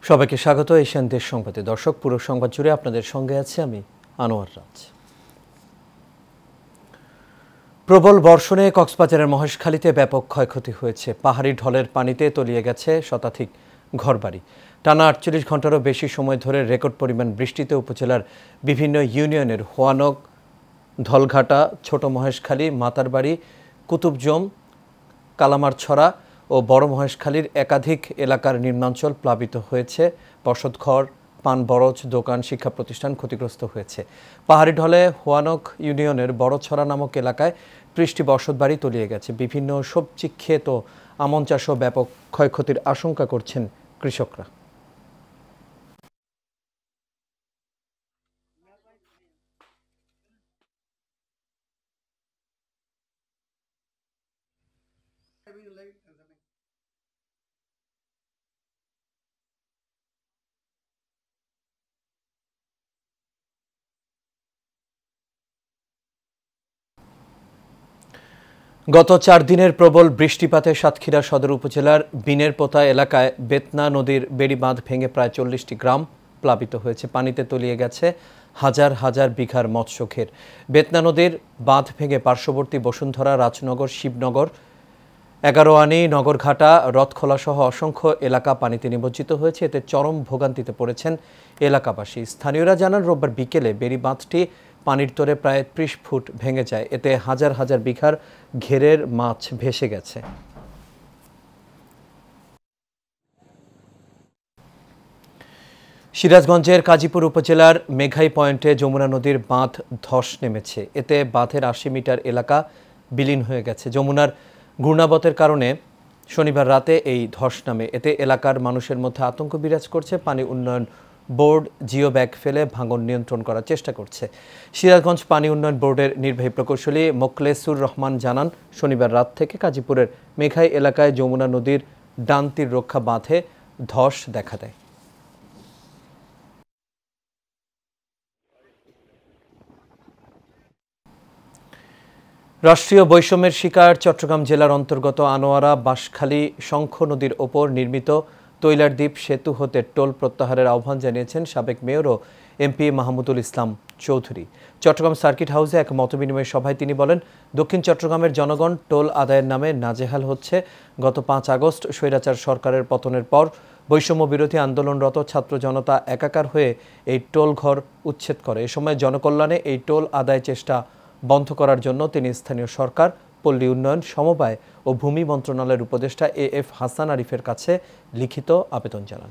সবাইকে স্বাগত এশিয়ান দেশ সংবাদে। দর্শক, পুরো সংবাদ জুড়ে আপনাদের সঙ্গে আছে আমি আনোয়ার রাজ। প্রবল বর্ষণে কক্সবাজারের মহেশখালীতে ব্যাপক ক্ষয়ক্ষতি হয়েছে। পাহাড়ি ঢলের পানিতে তলিয়ে গেছে শতাধিক ঘরবাড়ি। টানা ৪৮ ঘন্টারও বেশি সময় ধরে রেকর্ড পরিমাণ বৃষ্টিতে উপজেলার বিভিন্ন ইউনিয়নের হোয়ানক, ধলঘাটা, ছোট মহেশখালী, মাতারবাড়ি, কুতুবজম, কালামারছড়া ও বড় মহেশখালীর একাধিক এলাকার নিম্নাঞ্চল প্লাবিত হয়েছে। বসতঘর, পান বরজ, দোকান, শিক্ষা প্রতিষ্ঠান ক্ষতিগ্রস্ত হয়েছে। পাহাড়ি ঢলে হোয়ানক ইউনিয়নের বড়ছড়া নামক এলাকায় ৩০টি বসতবাড়ি তলিয়ে গেছে। বিভিন্ন সবজি ক্ষেত ও আমন চাষও ব্যাপক ক্ষয়ক্ষতির আশঙ্কা করছেন কৃষকরা। গত ৪ দিনের প্রবল বৃষ্টিপাতে সাতক্ষীরা সদর উপজেলার বিনেরপোতা এলাকায় বেতনা নদীর বেড়ি বাঁধ ভেঙে প্রায় ৪০টি গ্রাম প্লাবিত হয়েছে। পানিতে তলিয়ে গেছে হাজার হাজার বিঘার মৎস্যঘের। বেতনা নদীর বাঁধ ভেঙে পার্শ্ববর্তী বসুন্ধরা, রাজনগর, শিবনগর, ১১ আনি, নগরঘাটা, রথখোলা সহ অসংখ্য এলাকা পানিতে নিমজ্জিত হয়েছে। এতে চরম ভোগান্তিতে পড়েছেন এলাকাবাসী। স্থানীয়রা জানান, রোববার বিকেলে বেড়ি বাঁধটি পানির তোরে প্রায় ৩০ ফুট ভেঙে যায়। এতে হাজার হাজার বিঘার ঘেরের মাছ ভেসে গেছে। সিরাজগঞ্জের কাজীপুর উপজেলার মেঘাই পয়েন্টে যমুনা নদীর বাঁধ ধস নেমেছে। এতে বাঁধের ৮০ মিটার এলাকা বিলীন হয়ে গেছে। যমুনার ঘূর্ণাবতের কারণে শনিবার রাতে এই ধস নামে। এতে এলাকার মানুষের মধ্যে আতঙ্ক বিরাজ করছে। পানি উন্নয়ন বোর্ড জিও ব্যাগ ফেলে ভাঙন নিয়ন্ত্রণ করার চেষ্টা করছে। সিরাজগঞ্জ পানি উন্নয়ন বোর্ডের নির্বাহী প্রকৌশলী মোখলেসুর রহমান জানান, শনিবার রাত থেকে কাজীপুরের মেঘাই এলাকায় যমুনা নদীর ডান তীর রক্ষা বাঁধে ধস দেখা দেয়। রাষ্ট্রীয় বৈষম্যের শিকার চট্টগ্রাম জেলার অন্তর্গত আনোয়ারা বাঁশখালী শঙ্খ নদীর ওপর নির্মিত তৈলারদ্বীপ সেতু হতে টোল প্রত্যাহারের আহ্বান জানিয়েছেন সাবেক মেয়র ও এমপি মাহমুদুল ইসলাম চৌধুরী। চট্টগ্রাম সার্কিট হাউসে এক মতবিনিময় সভায় তিনি বলেন, দক্ষিণ চট্টগ্রামের জনগণ টোল আদায়ের নামে নাজেহাল হচ্ছে। গত ৫ আগস্ট স্বৈরাচার সরকারের পতনের পর বৈষম্য বিরোধী আন্দোলনরত ছাত্র জনতা একাকার হয়ে এই টোল ঘর উচ্ছেদ করে। এ সময় জনকল্যাণে এই টোল আদায় চেষ্টা বন্ধ করার জন্য তিনি স্থানীয় সরকার, পল্লী উন্নয়ন, সমবায় ও ভূমি মন্ত্রণালয়ের উপদেষ্টা এএফ হাসান আরিফের কাছে লিখিত আবেদন জানান।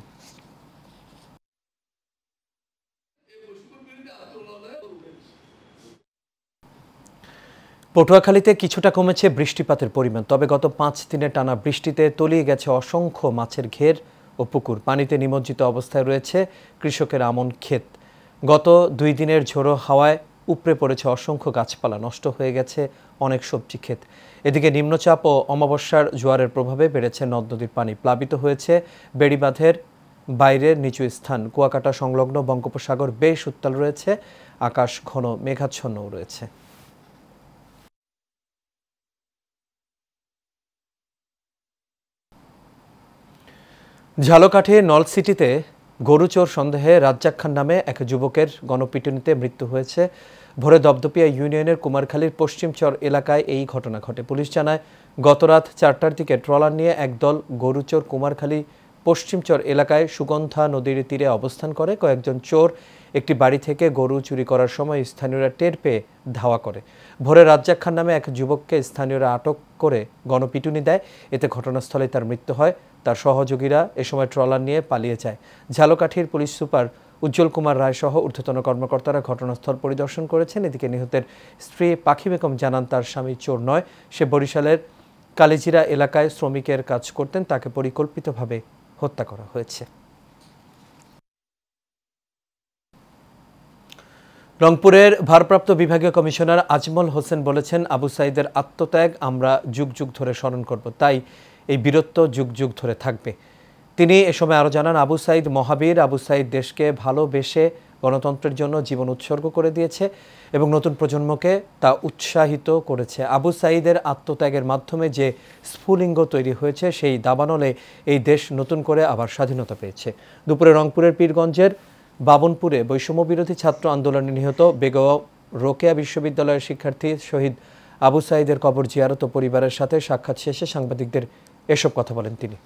পটুয়াখালীতে কিছুটা কমেছে বৃষ্টিপাতের পরিমাণ, তবে গত ৫ দিনের টানা বৃষ্টিতে তলিয়ে গেছে অসংখ্য মাছের ঘের ও পুকুর। পানিতে নিমজ্জিত অবস্থায় রয়েছে কৃষকের আমন ক্ষেত। গত ২ দিনের ঝোড়ো হাওয়ায় উপড়ে পড়েছে অসংখ্য গাছপালা, নষ্ট হয়ে গেছে অনেক সবজি ক্ষেত। এদিকে নিম্নচাপ ও অমাবস্যার জোয়ারের প্রভাবে বেড়েছে নদ নদীর পানি। প্লাবিত হয়েছে বেড়িবাঁধের বাইরের নিচু স্থান। কুয়াকাটা সংলগ্ন বঙ্গোপসাগর বেশ উত্তাল রয়েছে, আকাশ ঘন মেঘাচ্ছন্নও রয়েছে। ঝালকাঠি নলসিটিতে গরুচোর সন্দেহে রাজ্জাক খান নামে এক যুবকের গণপিটুনিতে মৃত্যু হয়েছে। ভোরে দপদপিয়া ইউনিয়নের কুমারখালীর পশ্চিমচর এলাকায় এই ঘটনা ঘটে। পুলিশ জানায়, গতরাত ৪টার দিকে ট্রলার নিয়ে একদল গরুচোর কুমারখালী পশ্চিমচর এলাকায় সুগন্ধা নদীর তীরে অবস্থান করে। কয়েকজন চোর একটি বাড়ি থেকে গরু চুরি করার সময় স্থানীয়রা টের পেয়ে ধাওয়া করে। ভোরে রাজ্জাক খান নামে এক যুবককে স্থানীয়রা আটক করে গণপিটুনি দেয়। এতে ঘটনাস্থলে তার মৃত্যু হয়। তার সহযোগীরা এ সময় ট্রলার নিয়ে পালিয়ে যায়। ঝালকাঠির পুলিশ সুপার উজ্জ্বল কুমার রায় সহ ঊর্ধ্বতন কর্মকর্তারা ঘটনাস্থল পরিদর্শন করেছেন। এদিকে নিহতের স্ত্রী পাখি বেগম জানান, তার স্বামী চোর নয়, সে বরিশালের কালিজিরা এলাকায় শ্রমিকের কাজ করতেন। তাকে পরিকল্পিতভাবে হত্যা করা হয়েছে। রংপুরের ভারপ্রাপ্ত বিভাগীয় কমিশনার আজমল হোসেন বলেছেন, আবু সাঈদের আত্মত্যাগ আমরা যুগ যুগ ধরে স্মরণ করব, তাই এই বীরত্ব যুগ যুগ ধরে থাকবে। তিনি এ সময় আরও জানান, আবু সাঈদ মহাবীর। আবু সাঈদ দেশকে ভালোবেসে গণতন্ত্রের জন্য জীবন উৎসর্গ করে দিয়েছে এবং নতুন প্রজন্মকে তা উৎসাহিত করেছে। আবু সাঈদের আত্মত্যাগের মাধ্যমে যে স্ফুলিঙ্গ তৈরি হয়েছে, সেই দাবানলে এই দেশ নতুন করে আবার স্বাধীনতা পেয়েছে। দুপুরে রংপুরের পীরগঞ্জের বাবনপুরে বৈষম্য বিরোধী ছাত্র আন্দোলনে নিহত বেগম রোকেয়া বিশ্ববিদ্যালয়ের শিক্ষার্থী শহীদ আবু সাঈদের কবর জিয়ারত ও পরিবারের সাথে সাক্ষাৎ শেষে সাংবাদিকদের এসব কথা বলেন তিনি।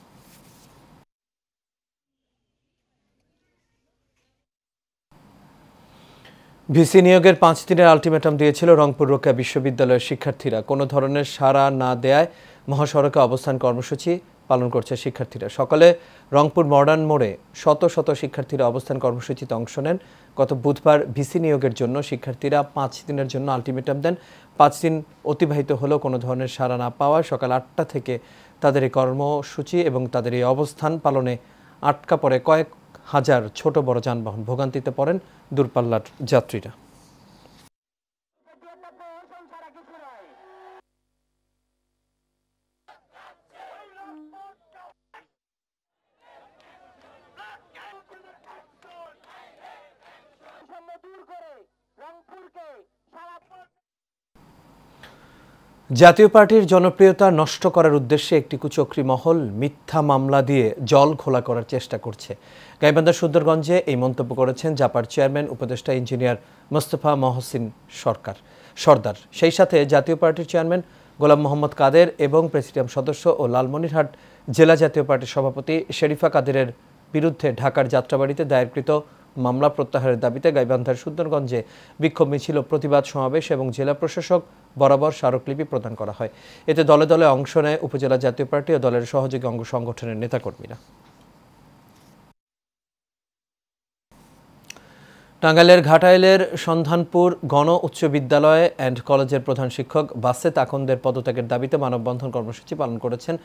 ভিসি নিয়োগের 5 দিনের আলটিমেটাম দিয়েছিল রংপুর রোকেয়া বিশ্ববিদ্যালয়ের শিক্ষার্থীরা। কোনো ধরনের সাড়া না দেয়ায় মহাসড়কে অবস্থান কর্মসূচি পালন করছে শিক্ষার্থীরা। সকালে রংপুর মডার্ন মোড়ে শত শত শিক্ষার্থীরা অবস্থান কর্মসূচিতে অংশ নেন। গত বুধবার ভিসি নিয়োগের জন্য শিক্ষার্থীরা 5 দিনের জন্য আলটিমেটাম দেন। 5 দিন অতিবাহিত হলেও কোনো ধরনের সাড়া না পাওয়ায় সকাল 8টা থেকে তাদের এই কর্মসূচি এবং তাদের এই অবস্থান পালনে আটকা পড়ে কয়েক হাজার ছোট বড় যানবাহন। ভোগান্তিতে পড়েন দূরপাল্লার যাত্রীরা। জাতীয় পার্টির জনপ্রিয়তা নষ্ট করার উদ্দেশ্যে একটি কুচক্রী মহল মিথ্যা মামলা দিয়ে জল ঘোলা করার চেষ্টা করছে। গাইবান্ধার সুন্দরগঞ্জে এই মন্তব্য করেছেন জাপার চেয়ারম্যান উপদেষ্টা ইঞ্জিনিয়ার মোস্তফা মহসিন সরদার। সেই সাথে জাতীয় পার্টির চেয়ারম্যান গোলাম মোহাম্মদ কাদের এবং প্রেসিডিয়াম সদস্য ও লালমনিরহাট জেলা জাতীয় পার্টির সভাপতি শেরিফা কাদেরের বিরুদ্ধে ঢাকার যাত্রাবাড়িতে দায়েরকৃত মামলা প্রত্যাহারের দাবিতে গাইবান্ধার সুন্দরগঞ্জে বিক্ষোভ মিছিল, প্রতিবাদ সমাবেশ এবং জেলা প্রশাসক বরাবর স্মারকলিপি প্রদান করা হয়। এতে দলে দলে অংশ নেয় উপজেলা জাতীয় পার্টি ও দলের সহযোগী অঙ্গ সংগঠনের নেতাকর্মীরা। টাঙ্গাইলের ঘাটাইলের সন্ধানপুর গণ উচ্চ বিদ্যালয় অ্যান্ড কলেজের প্রধান শিক্ষক বাসেত আকন্দের পদত্যাগের দাবিতে মানববন্ধন কর্মসূচি পালন করেছেন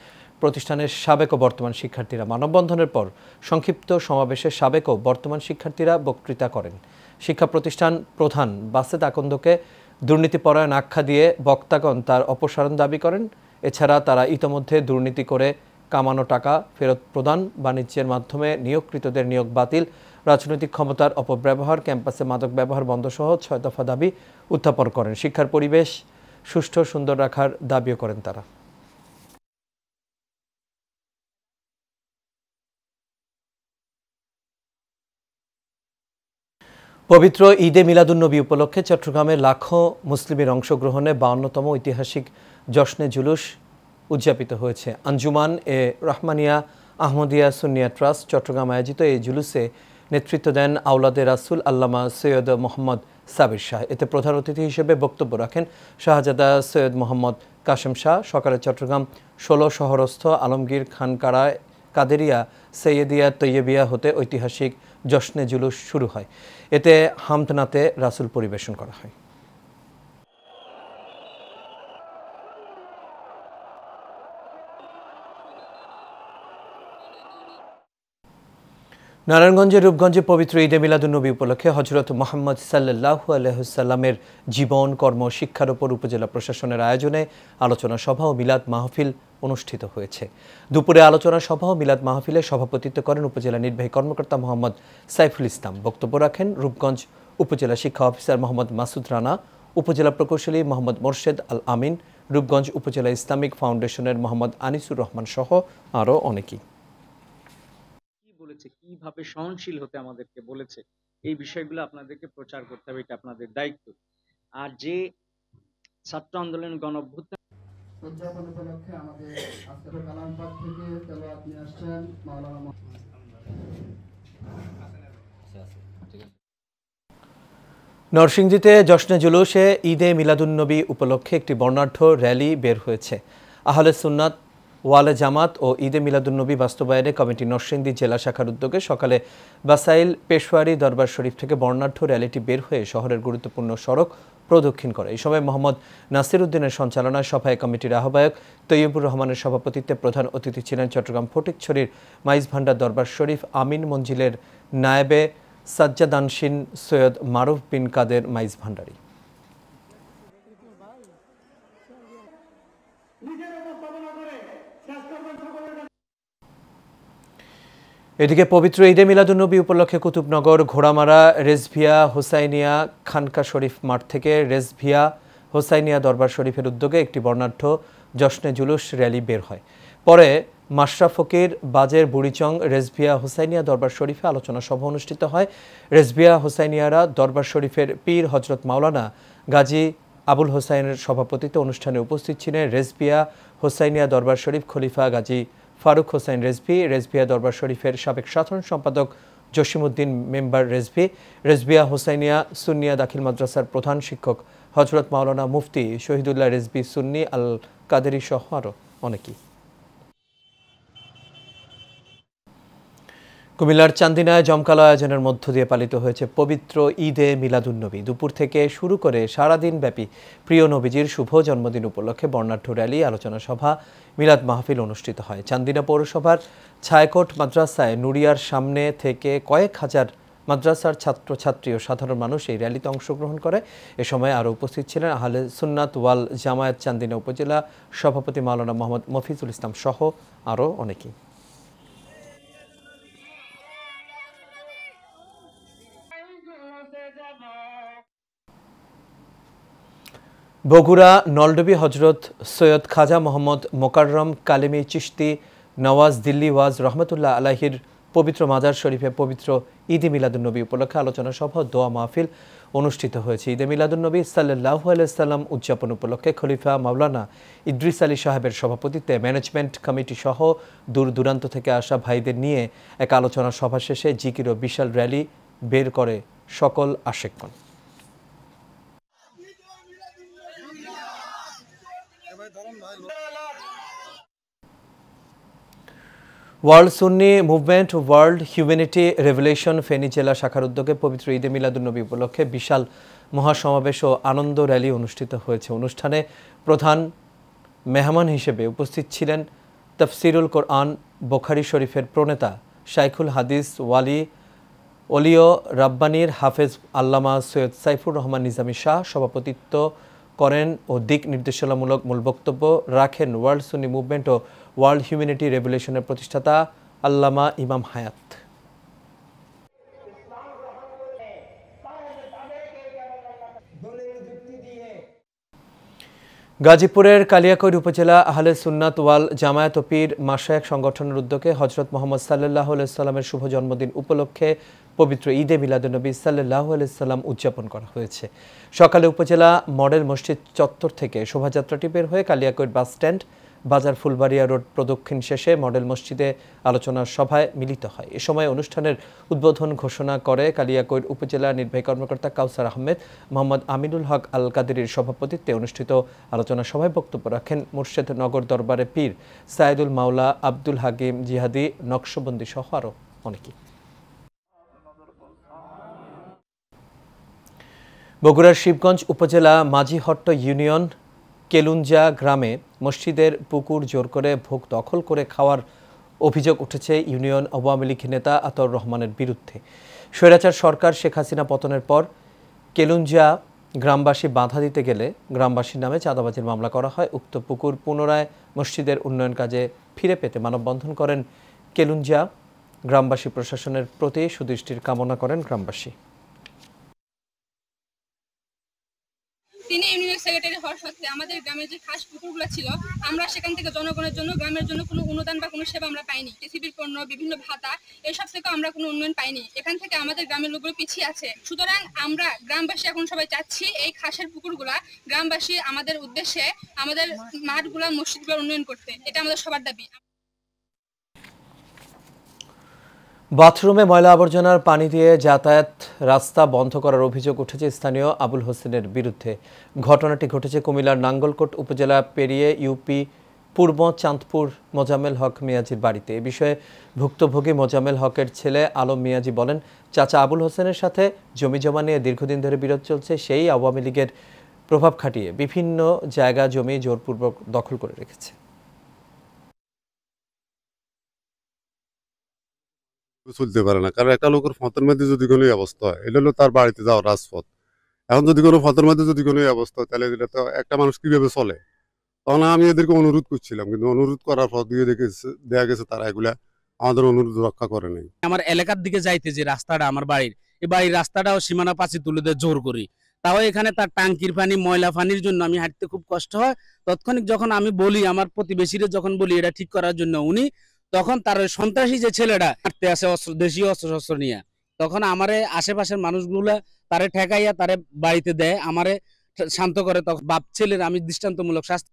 প্রতিষ্ঠানের সাবেক ও বর্তমান শিক্ষার্থীরা। মানববন্ধনের পর সংক্ষিপ্ত সমাবেশে সাবেক ও বর্তমান শিক্ষার্থীরা বক্তৃতা করেন। শিক্ষা প্রতিষ্ঠান প্রধান বাসেত আকন্দকে দুর্নীতিপরায়ণ আখ্যা দিয়ে বক্তাগণ তার অপসারণ দাবি করেন। এছাড়া তারা ইতোমধ্যে দুর্নীতি করে কামানো টাকা ফেরত প্রদান, বাণিজ্যের মাধ্যমে নিয়োগকৃতদের নিয়োগ বাতিল, রাজনৈতিক ক্ষমতার অপব্যবহার, ক্যাম্পাসে মাদক ব্যবহার বন্ধ সহ 6 দফা দাবি উত্থাপন করেন। শিক্ষার পরিবেশ সুষ্ঠু সুন্দর রাখার দাবিও করেন তারা। পবিত্র ঈদে মিলাদুন্নবী উপলক্ষে চট্টগ্রামে লাখো মুসলিমের অংশগ্রহণে 52তম ঐতিহাসিক জশ্নে জুলুস উদযাপিত হয়েছে। আঞ্জুমান এ রহমানিয়া আহমদিয়া সুন্নিয়া ট্রাস্ট চট্টগ্রাম আয়োজিত এই জুলুসে নেতৃত্ব দেন আওলাদে রাসুল আল্লামা সৈয়দ মোহাম্মদ সাবির শাহ। এতে প্রধান অতিথি হিসেবে বক্তব্য রাখেন শাহজাদা সৈয়দ মোহাম্মদ কাশেম শাহ। সকালে চট্টগ্রাম 16 শহরস্থ আলমগীর খানকারায় কাদেরিয়া সৈয়দিয়া তৈয়বিয়া হতে ঐতিহাসিক জশ্নে জুলুস শুরু হয়। এতে হামদনাতে রাসুল পরিবেশন করা হয়। নারায়ণগঞ্জের রূপগঞ্জে পবিত্র ঈদে মিলাদুন্নবী উপলক্ষে হযরত মুহাম্মদ সাল্লাল্লাহু আলাইহি ওয়াসাল্লামের জীবন, কর্ম, শিক্ষার উপর উপজেলা প্রশাসনের আয়োজনে আলোচনা সভা ও মিলাদ মাহফিল অনুষ্ঠিত হয়েছে। দুপুরে আলোচনা সভা ও মিলাদ মাহফিলে সভাপতিত্ব করেন উপজেলা নির্বাহী কর্মকর্তা মোহাম্মদ সাইফুল ইসলাম। বক্তব্য রাখেন রূপগঞ্জ উপজেলা শিক্ষা অফিসার মোহাম্মদ মাসুদ রানা, উপজেলা প্রকৌশলী মোহাম্মদ মোর্শেদ আল আমিন, রূপগঞ্জ উপজেলা ইসলামিক ফাউন্ডেশনের মোহাম্মদ আনিসুর রহমান সহ আরও অনেকেই। কিভাবে সহনশীল হতে আমাদেরকে বলেছে, এই বিষয়গুলো আপনাদেরকে প্রচার করতে হবে, এটা আপনাদের দায়িত্ব। আর যে ছাত্র আন্দোলন গণঅভ্যুত্থান উদযাপন উপলক্ষে আমাদের আজকের কালাম পাঠ থেকে তেলাওয়াত নিয়ে আসছেন মাওলানা নরসিংদীতে জশ্নে জুলুসে ঈদে মিলাদুন্নবী উপলক্ষে একটি বর্ণাঢ্য র্যালি বের হয়েছে। আহলে সুন্নাত ওয়ালে জামাত ও ঈদে মিলাদুন্নবী বাস্তবায়নে কমিটি নরসিংদী জেলা শাখার উদ্যোগে সকালে বাসাইল পেশোয়ারি দরবার শরীফ থেকে বর্ণাঢ্য র্যালিটি বের হয়ে শহরের গুরুত্বপূর্ণ সড়ক প্রদক্ষিণ করে। এই সময় মোহাম্মদ নাসির উদ্দিনের সঞ্চালনায় সভায় কমিটির আহ্বায়ক তৈয়বুর রহমানের সভাপতিত্বে প্রধান অতিথি ছিলেন চট্টগ্রাম ফটিকছড়ির মাইজ ভান্ডার দরবার শরীফ আমিন মঞ্জিলের নায়েবে সাজ্জাদানশিন সৈয়দ মারুফ বিন কাদের মাইজ ভান্ডারী। এদিকে পবিত্র ঈদে মিলাদুন্নবী উপলক্ষে কুতুবনগর ঘোড়ামারা রেজভিয়া হোসাইনিয়া খানকা শরীফ মাঠ থেকে রেজভিয়া হোসাইনিয়া দরবার শরীফের উদ্যোগে একটি বর্ণাঢ্য জশ্নে জুলুস র্যালি বের হয়। পরে মাশরাফ ফকির বাজের বুড়িচং রেজভিয়া হোসাইনিয়া দরবার শরীফে আলোচনা সভা অনুষ্ঠিত হয়। রেজভিয়া হোসাইনিয়ারা দরবার শরীফের পীর হজরত মাওলানা গাজী আবুল হোসাইনের সভাপতিত্বে অনুষ্ঠানে উপস্থিত ছিলেন রেজভিয়া হোসাইনিয়া দরবার শরীফ খলিফা গাজী ফারুক হোসাইন রেজভি, রেজভিয়া দরবার শরীফের সাবেক সাধারণ সম্পাদক জসিমউদ্দিন মেম্বার রেজভি, রেজভিয়া হোসাইনিয়া সুন্নিয়া দাখিল মাদ্রাসার প্রধান শিক্ষক হজরত মাওলানা মুফতি শহীদুল্লাহ রেজভি সুন্নি আল কাদেরি সহ আরও অনেকেই। কুমিল্লার চান্দিনায় জমকালো আয়োজনের মধ্য দিয়ে পালিত হয়েছে পবিত্র ঈদে মিলাদুন্নবী। দুপুর থেকে শুরু করে সারাদিন ব্যাপী প্রিয় নবীজির শুভ জন্মদিন উপলক্ষে বর্ণাঢ্য র্যালি, আলোচনা সভা, মিলাদ মাহফিল অনুষ্ঠিত হয়। চান্দিনা পৌরসভার ছায়াকোট মাদ্রাসায় নুরিয়ার সামনে থেকে কয়েক হাজার মাদ্রাসার ছাত্রছাত্রী ও সাধারণ মানুষ এই র্যালিতে অংশগ্রহণ করে। এ সময় আরও উপস্থিত ছিলেন আহলে সুন্নাত ওয়াল জামায়াত চান্দিনা উপজেলা সভাপতি মাওলানা মোহাম্মদ মফিজুল ইসলাম সহ আরও অনেকেই। বগুড়া নলডবি হজরত সৈয়দ খাজা মোহাম্মদ মোকাররম কালেমি চিশতি নওয়াজ দিল্লি ওয়াজ রহমতুল্লাহ আলাহির পবিত্র মাজার শরীফে পবিত্র ঈদে মিলাদুন্নবী উপলক্ষে আলোচনা সভা, দোয়া মাহফিল অনুষ্ঠিত হয়েছে। ঈদে মিলাদুন্নবী সাল্লাল্লাহু আলাইহি সাল্লাম উদযাপন উপলক্ষে খলিফা মাওলানা ইদ্রিস আলী সাহেবের সভাপতিত্বে ম্যানেজমেন্ট কমিটি সহ দূর দূরান্ত থেকে আসা ভাইদের নিয়ে এক আলোচনা সভা শেষে জিকির ও বিশাল র্যালি বের করে সকল আশেকগণ। World Sunni movement world humanity revolution Feni জেলা শাখার উদ্যোগে পবিত্র ঈদে মিলাদুন্নবী উপলক্ষে বিশাল মহাসমাবেশ ও আনন্দ র্যালি অনুষ্ঠিত হয়েছে। অনুষ্ঠানে প্রধান মেহমান হিসেবে উপস্থিত ছিলেন তাফসিরুল কোরআন বুখারী শরীফের প্রণেতা শাইখুল হাদিস ওলিও রাব্বানির হাফেজ আল্লামা সৈয়দ সাইফুর রহমান নিজামী শাহ। সভাপতিত্ব করেন ও দিক নির্দেশনামূলক মূল বক্তব্য রাখেন ওয়ার্ল্ড সুন্নি মুভমেন্ট ও ওয়ার্ল্ড হিউম্যানিটি রেভলিউশনের প্রতিষ্ঠাতা আল্লামা ইমাম হায়াত। গাজীপুরের কালিয়াকৈর উপজেলা আহলে সুন্নাত ওয়াল জামায়াত ও পীর মাশায়েখ সংগঠনের উদ্যোগে হজরত মোহাম্মদ সাল্লাল্লাহু আলাইহি সাল্লামের শুভ জন্মদিন উপলক্ষে পবিত্র ঈদে মিলাদুন্নবী সাল্লাল্লাহু আলাইহি সাল্লাম উদযাপন করা হয়েছে। সকালে উপজেলা মডেল মসজিদ চত্বর থেকে শোভাযাত্রাটি বের হয়ে কালিয়াকৈর বাস স্ট্যান্ড, বাজার ফুলবাড়িয়া রোড প্রদক্ষিণ শেষে মডেল মসজিদে আলোচনা সভায় মিলিত হয়। এ সময় অনুষ্ঠানের উদ্বোধন ঘোষণা করে কালিয়াকৈর উপজেলা নির্বাহী কর্মকর্তা কাউসার আহমেদ। মোহাম্মদ আমিনুল হক আল কাদেরির সভাপতিত্বে অনুষ্ঠিত আলোচনা সভায় বক্তব্য রাখেন মুর্শেদ নগর দরবারে পীর সাইদুল মাওলা আব্দুল হাকিম জিহাদি নকশবন্দি সহ আরও অনেকেই। বগুড়ার শিবগঞ্জ উপজেলা মাঝিহট্ট ইউনিয়ন কেলুঞ্জা গ্রামে মসজিদের পুকুর জোর করে ভোগ দখল করে খাওয়ার অভিযোগ উঠেছে ইউনিয়ন আওয়ামী লীগ নেতা আতর রহমানের বিরুদ্ধে। স্বৈরাচার সরকার শেখ হাসিনা পতনের পর কেলুঞ্জা গ্রামবাসী বাধা দিতে গেলে গ্রামবাসীর নামে চাঁদাবাজির মামলা করা হয়। উক্ত পুকুর পুনরায় মসজিদের উন্নয়ন কাজে ফিরে পেতে মানববন্ধন করেন কেলুঞ্জা গ্রামবাসী। প্রশাসনের প্রতি সুদৃষ্টির কামনা করেন গ্রামবাসী। তিনি ইউনিয়ন সেক্রেটারি হওয়ার সত্ত্বে আমাদের গ্রামের যে খাস পুকুরগুলো ছিল, আমরা সেখান থেকে জনগণের জন্য, গ্রামের জন্য কোনো অনুদান বা কোনো সেবা আমরা পাইনি। টিসিবির পণ্য, বিভিন্ন ভাতা, এসব থেকে আমরা কোনো উন্নয়ন পাইনি। এখান থেকে আমাদের গ্রামের লোকগুলো পিছিয়ে আছে। সুতরাং আমরা গ্রামবাসী এখন সবাই চাচ্ছি এই খাসের পুকুরগুলা গ্রামবাসী আমাদের উদ্দেশ্যে আমাদের মাঠগুলা, মসজিদগুলো উন্নয়ন করতে। এটা আমাদের সবার দাবি। বাথরুমে ময়লা আবর্জনার পানি দিয়ে যাতায়াত রাস্তা বন্ধ করার অভিযোগ উঠেছে স্থানীয় আবুল হোসেনের বিরুদ্ধে। ঘটনাটি ঘটেছে কুমিল্লার নাঙ্গলকোট উপজেলা পেরিয়ে ইউপি পূর্ব চাঁদপুর মোজাম্মেল হক মিয়াজির বাড়িতে। এ বিষয়ে ভুক্তভোগী মোজাম্মেল হকের ছেলে আলম মিয়াজি বলেন, চাচা আবুল হোসেনের সাথে জমি জমা নিয়ে দীর্ঘদিন ধরে বিরোধ চলছে। সেই আওয়ামী লীগের প্রভাব খাটিয়ে বিভিন্ন জায়গা জমি জোরপূর্বক দখল করে রেখেছে। চলতে পারে না, কারণ একটা লোকের ফতের মধ্যে যদি কোনো অবস্থা হয়, এটা হলো তার বাড়িতে যাওয়া রাজপথ। এখন যদি কোনো ফতের মধ্যে যদি কোনো অবস্থা হয়, তাহলে এটা তো একটা মানুষ কিভাবে চলে। তখন আমি এদেরকে অনুরোধ করছিলাম, কিন্তু অনুরোধ করার পর দিয়ে দেখা গেছে তারা এগুলা আমাদের অনুরোধ রক্ষা করে নাই। আমার এলাকার দিকে যাইতে যে রাস্তাটা আমার বাড়ির, এই বাড়ির রাস্তাটাও সীমানা পাচি তুলে দিয়ে জোর করি, তাও এখানে তার টাঙ্কির পানি, ময়লা পানির জন্য আমি হাঁটতে খুব কষ্ট হয়। তৎক্ষণিক যখন আমি বলি, আমার প্রতিবেশীরা যখন বলি এটা ঠিক করার জন্য, উনি তখন তার সন্ত্রাসী যে ছেলেটা হাঁটতে আসে দেশীয় অস্ত্র নিয়ে, তখন আমারে আশেপাশের মানুষগুলা তারে ঠেকাইয়া তারে বাড়িতে দেয়, আমারে শান্ত করে। তখন বাপ ছেলের আমি দৃষ্টান্তমূলক শাস্তি।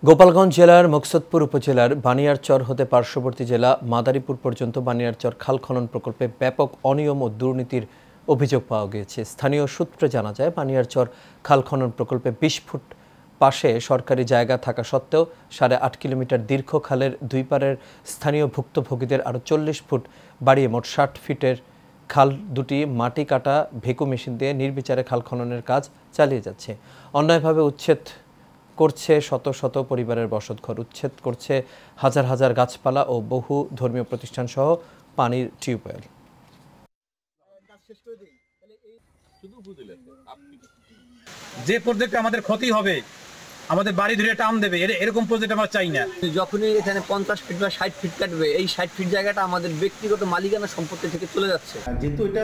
গোপালগঞ্জ জেলার মুকসুদপুর উপজেলার বানিয়ারচর হতে পার্শ্ববর্তী জেলা মাদারীপুর পর্যন্ত বানিয়ারচর খাল খনন প্রকল্পে ব্যাপক অনিয়ম ও দুর্নীতির অভিযোগ পাওয়া গিয়েছে। স্থানীয় সূত্রে জানা যায়, বানিয়ারচর খাল খনন প্রকল্পে 20 ফুট পাশে সরকারি জায়গা থাকা সত্ত্বেও 8.5 কিলোমিটার দীর্ঘ খালের দুই পারের স্থানীয় ভুক্তভোগীদের আরও 40 ফুট বাড়িয়ে মোট 60 ফিটের খাল দুটি মাটি কাটা ভেকু মেশিন দিয়ে নির্বিচারে খাল খননের কাজ চালিয়ে যাচ্ছে। অন্যায়ভাবে উচ্ছেদ করছে শত শত পরিবারের বসতঘর, উচ্ছেদ করছে হাজার হাজার গাছপালা ও বহু ধর্মীয় প্রতিষ্ঠান সহ পানির টিউবওয়েল। যে প্রজেক্টে আমাদের ক্ষতি হবে, আমাদের বাড়ি ধরে টান দেবে, এরকম প্রজেক্ট আমরা চাই না। যখনই এখানে 50 ফিট বা 60 ফিট কাটবে, এই 60 ফিট জায়গাটা আমাদের ব্যক্তিগত মালিকানা সম্পত্তি থেকে চলে যাচ্ছে। যেহেতু এটা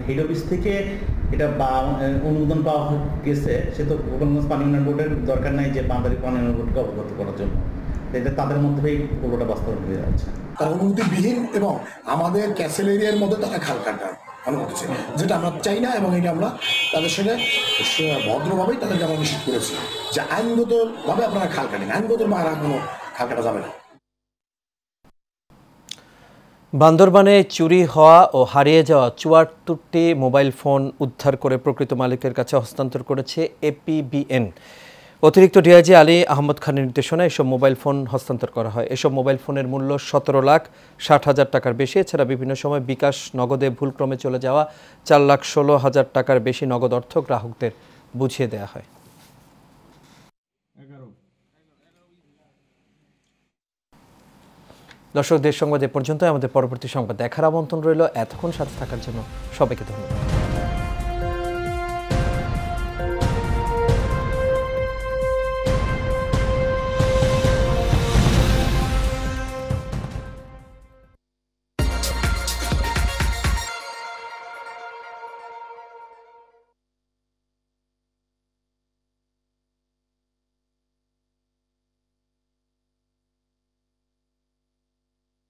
হেড অফিস থেকে এটা অনুমোদন পাওয়া গেছে, সে তো গোপালগঞ্জ পানি উন্নয়ন বোর্ডের দরকার নাই যে বান্দারি পানি উন্নয়ন বোর্ডকে অবগত করার জন্য। এটা তাদের মধ্যেই প্রকল্পটা বাস্তবায়ন হয়ে যাচ্ছে। তার অনুমতিবিহীন এবং আমাদের ক্যাসেল এরিয়ার মধ্যে তারা খাল কাটা অনুমতি ছিল, যেটা আমরা চাই না, এবং এটা আমরা তাদের সঙ্গে ভদ্রভাবেই তাদেরকে আমরা নিশ্চিত করেছি যে আইনগতভাবে আপনারা খাল কাটেন, আইনগত বাইরে কোনো খাল কাটা যাবে না। বান্দরবানে চুরি হওয়া ও হারিয়ে যাওয়া 74টি মোবাইল ফোন উদ্ধার করে প্রকৃত মালিকের কাছে হস্তান্তর করেছে এপিবিএন। অতিরিক্ত ডিআইজি আলী আহমদ খানের নির্দেশনায় এসব মোবাইল ফোন হস্তান্তর করা হয়। এসব মোবাইল ফোনের মূল্য 17,60,000 টাকার বেশি। এছাড়া বিভিন্ন সময় বিকাশ নগদে ভুলক্রমে চলে যাওয়া 4,16,000 টাকার বেশি নগদ অর্থ গ্রাহকদের বুঝিয়ে দেওয়া হয়। দর্শক, দেশ সংবাদ এ পর্যন্ত। আমাদের পরবর্তী সংবাদ দেখার আমন্ত্রণ রইল। এতক্ষণ সাথে থাকার জন্য সবাইকে ধন্যবাদ।